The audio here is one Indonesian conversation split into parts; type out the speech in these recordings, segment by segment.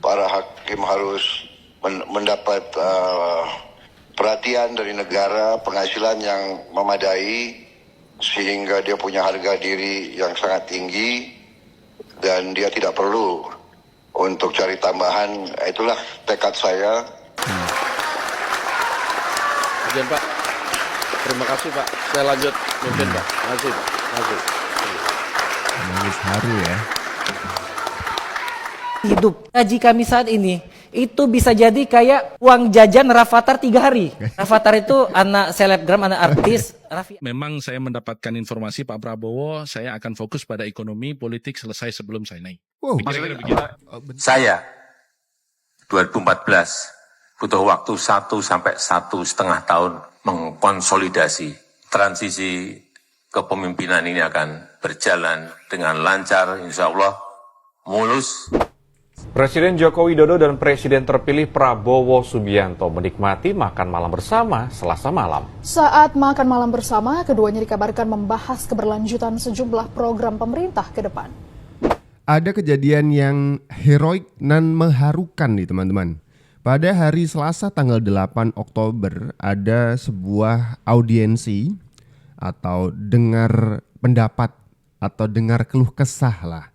para hakim harus mendapat perhatian dari negara, penghasilan yang memadai, sehingga dia punya harga diri yang sangat tinggi dan dia tidak perlu untuk cari tambahan. Itulah tekad saya. Izin Pak, terima kasih Pak. Saya lanjut mungkin Pak. Terima kasih. Nangis haru ya. Hidup gaji kami saat ini itu bisa jadi kayak uang jajan Rafathar 3 hari. Rafathar itu anak selebgram, anak artis. Memang saya mendapatkan informasi Pak Prabowo, saya akan fokus pada ekonomi, politik selesai sebelum saya naik. Wow. Kira-kira begitu. Saya 2014 butuh waktu 1 sampai 1,5 tahun mengkonsolidasi. Transisi kepemimpinan ini akan berjalan dengan lancar, insya Allah mulus. Presiden Joko Widodo dan Presiden terpilih Prabowo Subianto menikmati makan malam bersama Selasa malam. Saat makan malam bersama, keduanya dikabarkan membahas keberlanjutan sejumlah program pemerintah ke depan. Ada kejadian yang heroik dan mengharukan nih teman-teman. Pada hari Selasa tanggal 8 Oktober ada sebuah audiensi atau dengar pendapat atau dengar keluh kesah lah.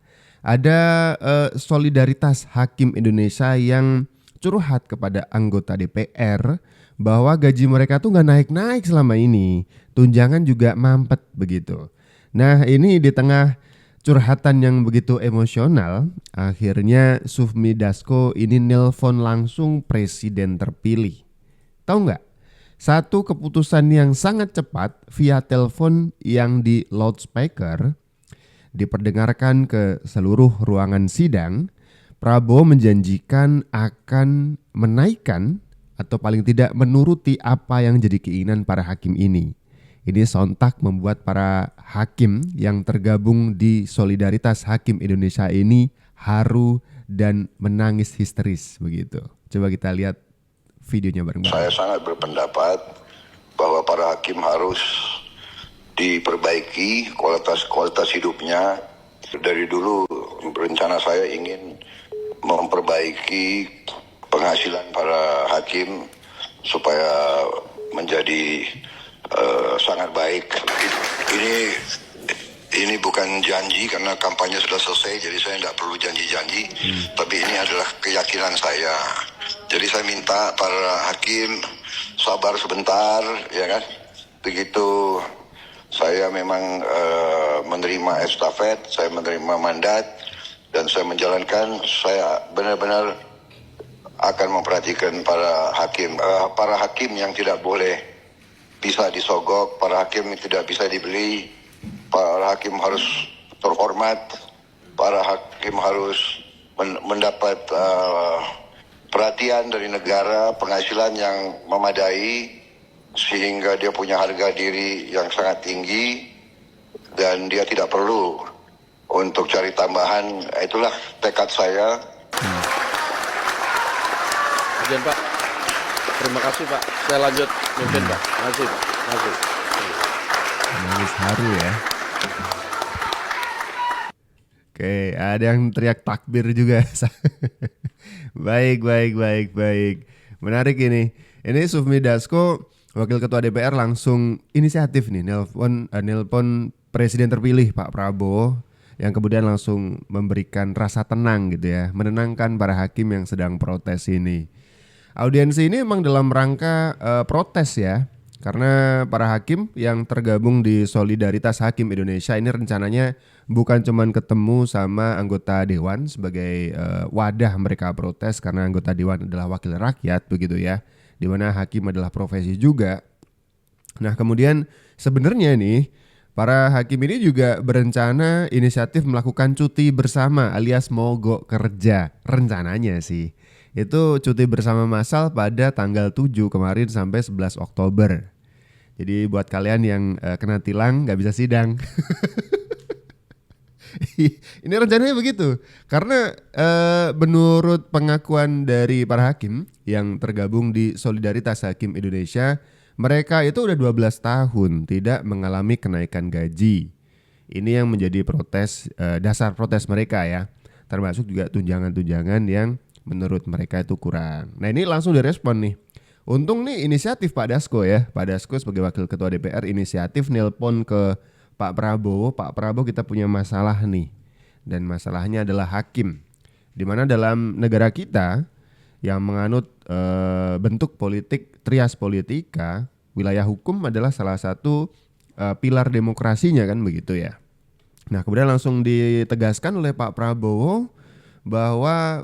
Ada solidaritas Hakim Indonesia yang curhat kepada anggota DPR bahwa gaji mereka tuh nggak naik-naik selama ini. Tunjangan juga mampet begitu. Nah ini di tengah curhatan yang begitu emosional, akhirnya Sufmi Dasko ini nelpon langsung presiden terpilih. Tahu nggak? Satu keputusan yang sangat cepat via telepon yang di loudspeaker diperdengarkan ke seluruh ruangan sidang. Prabowo menjanjikan akan menaikkan atau paling tidak menuruti apa yang jadi keinginan para hakim ini. Ini sontak membuat para hakim yang tergabung di Solidaritas Hakim Indonesia ini haru dan menangis histeris begitu. Coba kita lihat videonya bareng-bareng. Saya sangat berpendapat bahwa para hakim harus diperbaiki kualitas hidupnya. Dari dulu rencana saya ingin memperbaiki penghasilan para hakim supaya menjadi sangat baik. Ini bukan janji karena kampanye sudah selesai, jadi saya tidak perlu janji-janji. Tapi ini adalah keyakinan saya. Jadi saya minta para hakim sabar sebentar, ya kan? Begitu saya memang menerima estafet, saya menerima mandat, dan saya menjalankan, saya benar-benar akan memperhatikan para hakim yang tidak boleh bisa disogok, para hakim yang tidak bisa dibeli, para hakim harus terhormat, para hakim harus mendapat perhatian dari negara, penghasilan yang memadai, sehingga dia punya harga diri yang sangat tinggi dan dia tidak perlu untuk cari tambahan. Itulah tekad saya. Izin Pak, terima kasih Pak. Saya lanjut mungkin Pak. Terima kasih. Nangis haru ya. Oke, ada yang teriak takbir juga. Baik. Menarik ini. Ini Sufmi Dasko, Wakil Ketua DPR, langsung inisiatif nih nelpon Presiden terpilih Pak Prabowo, yang kemudian langsung memberikan rasa tenang gitu ya, menenangkan para hakim yang sedang protes ini. Audiensi ini memang dalam rangka protes ya, karena para hakim yang tergabung di Solidaritas Hakim Indonesia ini rencananya bukan cuman ketemu sama anggota dewan sebagai wadah mereka protes, karena anggota dewan adalah wakil rakyat begitu ya, di mana hakim adalah profesi juga. Nah kemudian sebenarnya nih para hakim ini juga berencana inisiatif melakukan cuti bersama alias mogok kerja. Rencananya sih itu cuti bersama massal pada tanggal 7 kemarin sampai 11 Oktober. Jadi buat kalian yang kena tilang gak bisa sidang. Ini rencananya begitu. Karena menurut pengakuan dari para hakim yang tergabung di Solidaritas Hakim Indonesia, mereka itu udah 12 tahun tidak mengalami kenaikan gaji. Ini yang menjadi protes, dasar protes mereka ya. Termasuk juga tunjangan-tunjangan yang menurut mereka itu kurang. Nah ini langsung direspon nih. Untung nih inisiatif Pak Dasko ya. Pak Dasko sebagai Wakil Ketua DPR inisiatif nelpon ke Pak Prabowo. Pak Prabowo, kita punya masalah nih. Dan masalahnya adalah hakim. Dimana dalam negara kita yang menganut bentuk politik trias politika, wilayah hukum adalah salah satu pilar demokrasinya kan begitu ya. Nah kemudian langsung ditegaskan oleh Pak Prabowo bahwa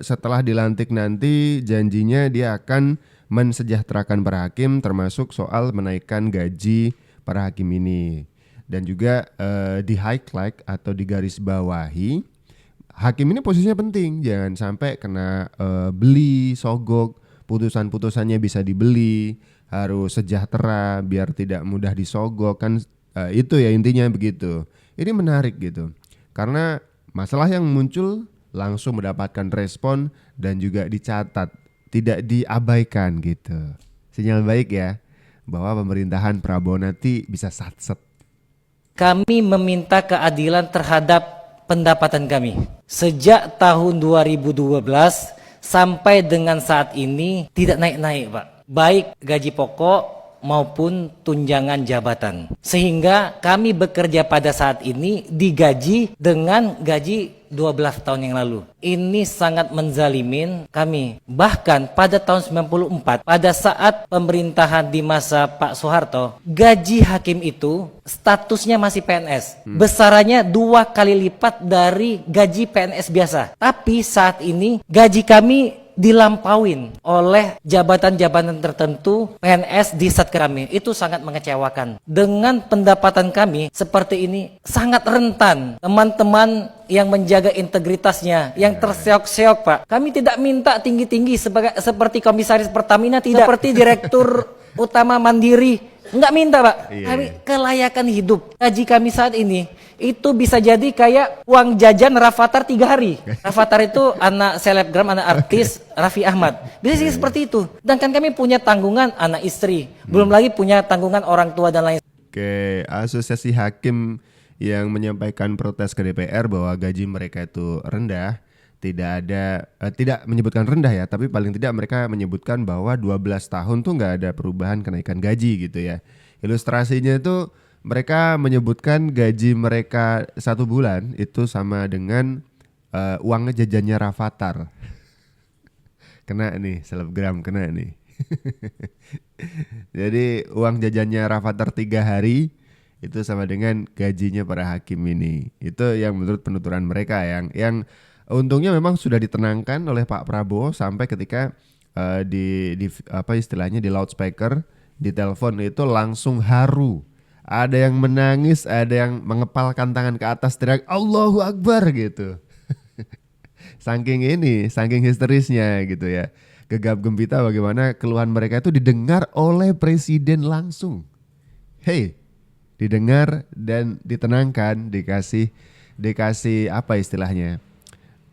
setelah dilantik nanti janjinya dia akan mensejahterakan para hakim, termasuk soal menaikkan gaji para hakim ini. Dan juga di highlight atau digarisbawahi, hakim ini posisinya penting, jangan sampai kena beli, sogok, putusan-putusannya bisa dibeli, harus sejahtera biar tidak mudah disogok kan, itu ya intinya begitu. Ini menarik gitu, karena masalah yang muncul langsung mendapatkan respon dan juga dicatat, tidak diabaikan gitu. Sinyal baik ya, bahwa pemerintahan Prabowo nanti bisa satset. Kami meminta keadilan terhadap pendapatan kami. Sejak tahun 2012 sampai dengan saat ini tidak naik-naik, Pak. Baik gaji pokok maupun tunjangan jabatan. Sehingga kami bekerja pada saat ini digaji dengan gaji 12 tahun yang lalu. Ini sangat menzalimin kami. Bahkan pada tahun 94, pada saat pemerintahan di masa Pak Soeharto, gaji hakim itu statusnya masih PNS. Besarannya 2 kali lipat dari gaji PNS biasa. Tapi saat ini gaji kami dilampauin oleh jabatan-jabatan tertentu PNS di Satker kami. Itu sangat mengecewakan. Dengan pendapatan kami seperti ini sangat rentan teman-teman yang menjaga integritasnya, yang terseok-seok, Pak. Kami tidak minta tinggi-tinggi seperti komisaris Pertamina, tidak seperti direktur utama Mandiri. Enggak minta, Pak. Kami kelayakan hidup. Gaji kami saat ini itu bisa jadi kayak uang jajan Rafathar 3 hari. Rafathar itu anak selebgram, anak artis Raffi Ahmad. Bisa jadi seperti itu. Dan kan kami punya tanggungan anak istri. Belum lagi punya tanggungan orang tua dan lain. Oke, asosiasi hakim yang menyampaikan protes ke DPR bahwa gaji mereka itu rendah, tidak menyebutkan rendah ya, tapi paling tidak mereka menyebutkan bahwa 12 tahun tuh nggak ada perubahan kenaikan gaji gitu ya. Ilustrasinya itu mereka menyebutkan gaji mereka 1 bulan itu sama dengan uang jajannya Rafathar. Kena nih, selebgram kena nih. Jadi uang jajannya Rafathar 3 hari itu sama dengan gajinya para hakim ini. Itu yang menurut penuturan mereka yang untungnya memang sudah ditenangkan oleh Pak Prabowo sampai ketika di apa istilahnya di loudspeaker, di telepon itu langsung haru. Ada yang menangis, ada yang mengepalkan tangan ke atas teriak Allahu Akbar gitu. Saking histerisnya gitu ya. Gegap gempita bagaimana keluhan mereka itu didengar oleh presiden langsung. Hey, didengar dan ditenangkan, dikasih apa istilahnya?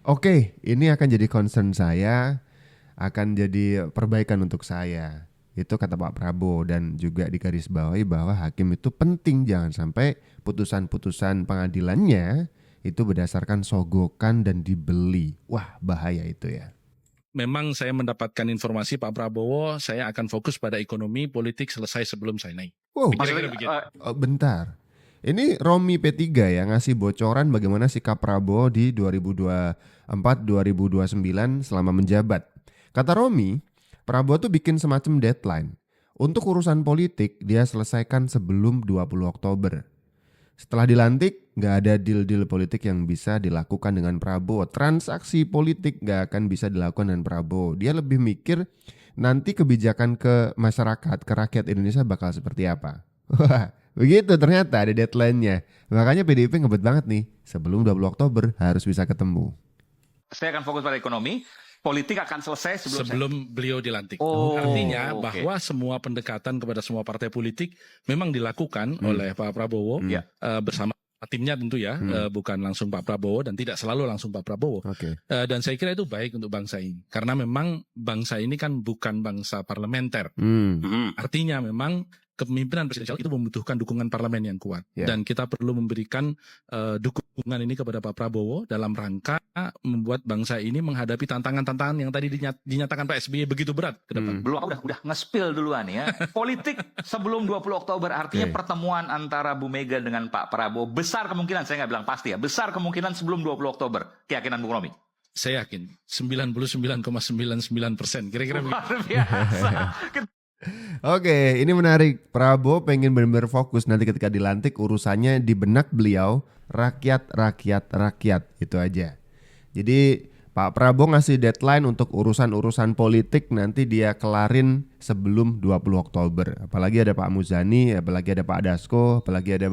Oke, ini akan jadi concern saya, akan jadi perbaikan untuk saya. Itu kata Pak Prabowo, dan juga digarisbawahi bahwa hakim itu penting, jangan sampai putusan-putusan pengadilannya itu berdasarkan sogokan dan dibeli. Wah, bahaya itu ya. Memang saya mendapatkan informasi Pak Prabowo, saya akan fokus pada ekonomi, politik selesai sebelum saya naik. Wow, Kira-kira begitu. bentar. Ini Romi P3 yang ngasih bocoran bagaimana sikap Prabowo di 2024-2029 selama menjabat. Kata Romi, Prabowo tuh bikin semacam deadline. Untuk urusan politik dia selesaikan sebelum 20 Oktober. Setelah dilantik gak ada deal-deal politik yang bisa dilakukan dengan Prabowo. Transaksi politik gak akan bisa dilakukan dengan Prabowo. Dia lebih mikir nanti kebijakan ke masyarakat, ke rakyat Indonesia bakal seperti apa. Wah, begitu ternyata ada deadline-nya. Makanya PDIP ngebet banget nih, sebelum 20 Oktober harus bisa ketemu. Saya akan fokus pada ekonomi, politik akan selesai sebelum beliau dilantik. Oh, Artinya oke. bahwa semua pendekatan kepada semua partai politik memang dilakukan oleh Pak Prabowo bersama timnya tentu ya, bukan langsung Pak Prabowo dan tidak selalu langsung Pak Prabowo. Oke. Dan saya kira itu baik untuk bangsa ini. Karena memang bangsa ini kan bukan bangsa parlementer. Artinya memang kepemimpinan presidensial itu membutuhkan dukungan parlemen yang kuat. Ya. Dan kita perlu memberikan dukungan ini kepada Pak Prabowo dalam rangka membuat bangsa ini menghadapi tantangan-tantangan yang tadi dinyatakan Pak SBY begitu berat ke depan. Belum udah nge-spill duluan ya. Politik sebelum 20 Oktober artinya pertemuan antara Bu Mega dengan Pak Prabowo besar kemungkinan, saya nggak bilang pasti ya, besar kemungkinan sebelum 20 Oktober. Keyakinan Bung Romi? Saya yakin 99,99%. Kira-kira begitu. Luar biasa. Oke, ini menarik. Prabowo pengen benar-benar fokus nanti ketika dilantik urusannya di benak beliau rakyat. Itu aja. Jadi Pak Prabowo ngasih deadline untuk urusan-urusan politik nanti dia kelarin sebelum 20 Oktober. Apalagi ada Pak Muzani, apalagi ada Pak Dasko, apalagi ada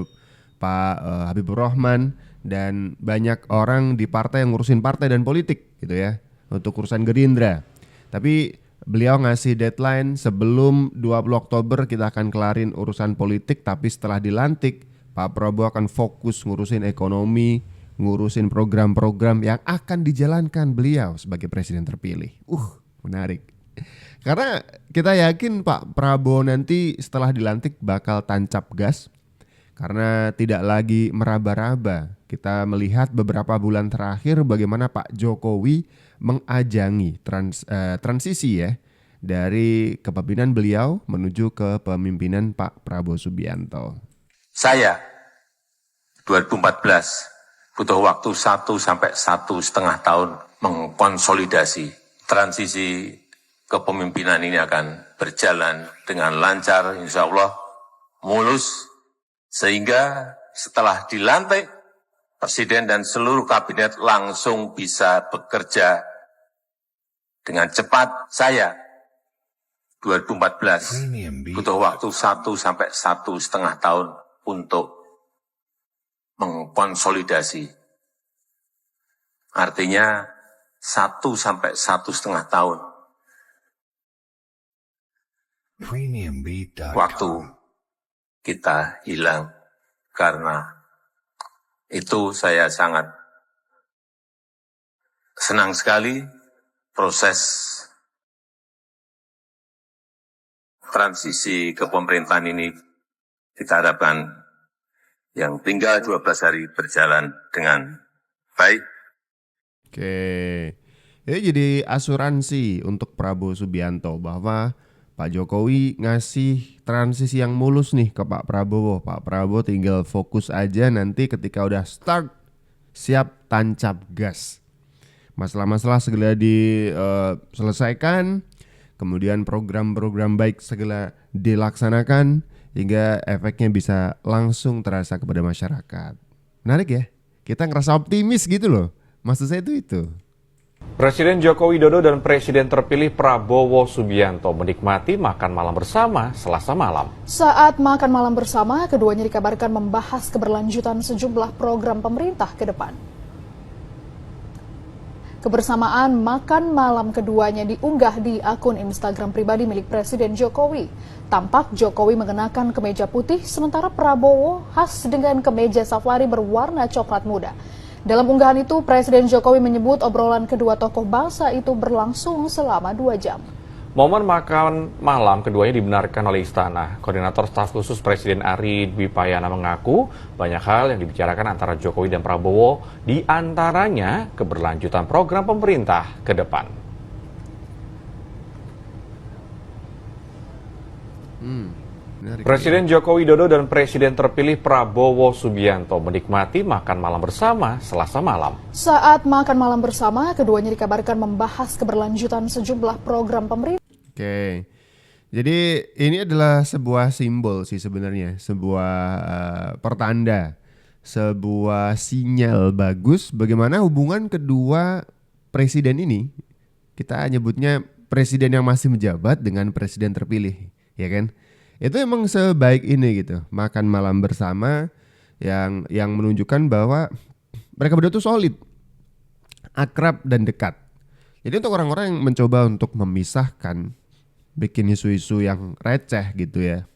Pak Habibur Rahman dan banyak orang di partai yang ngurusin partai dan politik gitu ya untuk urusan Gerindra. Tapi beliau ngasih deadline sebelum 20 Oktober kita akan kelarin urusan politik, tapi setelah dilantik Pak Prabowo akan fokus ngurusin ekonomi, ngurusin program-program yang akan dijalankan beliau sebagai presiden terpilih. Menarik. Karena kita yakin Pak Prabowo nanti setelah dilantik bakal tancap gas karena tidak lagi meraba-raba. Kita melihat beberapa bulan terakhir bagaimana Pak Jokowi mengajangi transisi ya dari kepemimpinan beliau menuju ke pemimpinan Pak Prabowo Subianto. Saya 2014 butuh waktu 1 sampai 1,5 tahun mengkonsolidasi. Transisi kepemimpinan ini akan berjalan dengan lancar, insya Allah mulus, sehingga setelah dilantik Presiden dan seluruh kabinet langsung bisa bekerja dengan cepat. Saya 2014 butuh waktu 1 sampai 1,5 tahun untuk mengkonsolidasi. Artinya 1 sampai 1,5 tahun. Waktu kita hilang karena itu saya sangat senang sekali proses transisi kepemerintahan ini kita harapkan yang tinggal 12 hari berjalan dengan baik. Oke. Ini jadi asuransi untuk Prabowo Subianto bahwa Pak Jokowi ngasih transisi yang mulus nih ke Pak Prabowo. Pak Prabowo tinggal fokus aja, nanti ketika udah start siap tancap gas. Masalah-masalah segera diselesaikan, kemudian program-program baik segera dilaksanakan hingga efeknya bisa langsung terasa kepada masyarakat. Menarik ya? Kita ngerasa optimis gitu loh. Maksud saya itu. Presiden Joko Widodo dan Presiden terpilih Prabowo Subianto menikmati makan malam bersama Selasa malam. Saat makan malam bersama, keduanya dikabarkan membahas keberlanjutan sejumlah program pemerintah ke depan. Kebersamaan makan malam keduanya diunggah di akun Instagram pribadi milik Presiden Jokowi. Tampak Jokowi mengenakan kemeja putih, sementara Prabowo khas dengan kemeja safari berwarna coklat muda. Dalam unggahan itu, Presiden Jokowi menyebut obrolan kedua tokoh bangsa itu berlangsung selama 2 jam. Momen makan malam keduanya dibenarkan oleh Istana. Koordinator Staf Khusus Presiden Ari Dwi Payana mengaku banyak hal yang dibicarakan antara Jokowi dan Prabowo, di antaranya keberlanjutan program pemerintah ke depan. Presiden Joko Widodo dan Presiden terpilih Prabowo Subianto menikmati makan malam bersama Selasa malam. Saat makan malam bersama, keduanya dikabarkan membahas keberlanjutan sejumlah program pemerintah. Oke. Jadi ini adalah sebuah simbol sih sebenarnya, sebuah pertanda, sebuah sinyal bagus bagaimana hubungan kedua presiden ini. Kita nyebutnya presiden yang masih menjabat dengan presiden terpilih, ya kan? Itu emang sebaik ini gitu, makan malam bersama yang menunjukkan bahwa mereka berdua tuh solid, akrab dan dekat. Jadi untuk orang-orang yang mencoba untuk memisahkan, bikin isu-isu yang receh gitu ya,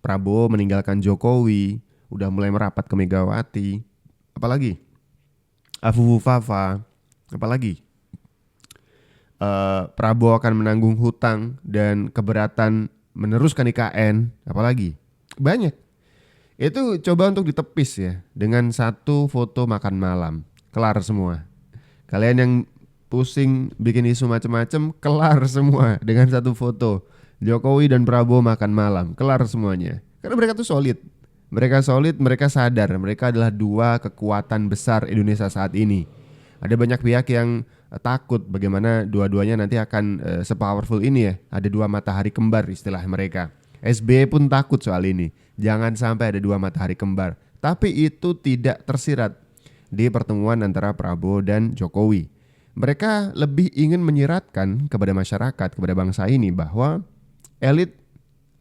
Prabowo meninggalkan Jokowi, udah mulai merapat ke Megawati, apalagi Afufu Fafa, apalagi Prabowo akan menanggung hutang dan keberatan meneruskan IKN, apalagi Banyak. Itu coba untuk ditepis ya dengan satu foto makan malam. Kelar semua. Kalian yang pusing bikin isu macam-macam, kelar semua dengan satu foto. Jokowi dan Prabowo makan malam, kelar semuanya. Karena mereka tuh solid. Mereka solid, mereka sadar mereka adalah dua kekuatan besar Indonesia saat ini. Ada banyak pihak yang takut bagaimana dua-duanya nanti akan sepowerful ini ya. Ada dua matahari kembar istilah mereka. SBY pun takut soal ini. Jangan sampai ada dua matahari kembar. Tapi itu tidak tersirat di pertemuan antara Prabowo dan Jokowi. Mereka lebih ingin menyiratkan kepada masyarakat, kepada bangsa ini bahwa elit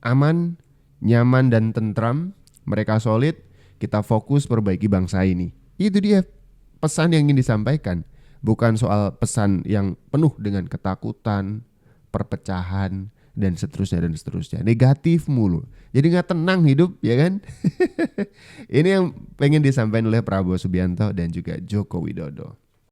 aman, nyaman dan tentram, mereka solid, kita fokus perbaiki bangsa ini. Itu dia pesan yang ingin disampaikan. Bukan soal pesan yang penuh dengan ketakutan, perpecahan, dan seterusnya. Negatif mulu. Jadi gak tenang hidup, ya kan? Ini yang pengen disampaikan oleh Prabowo Subianto dan juga Joko Widodo.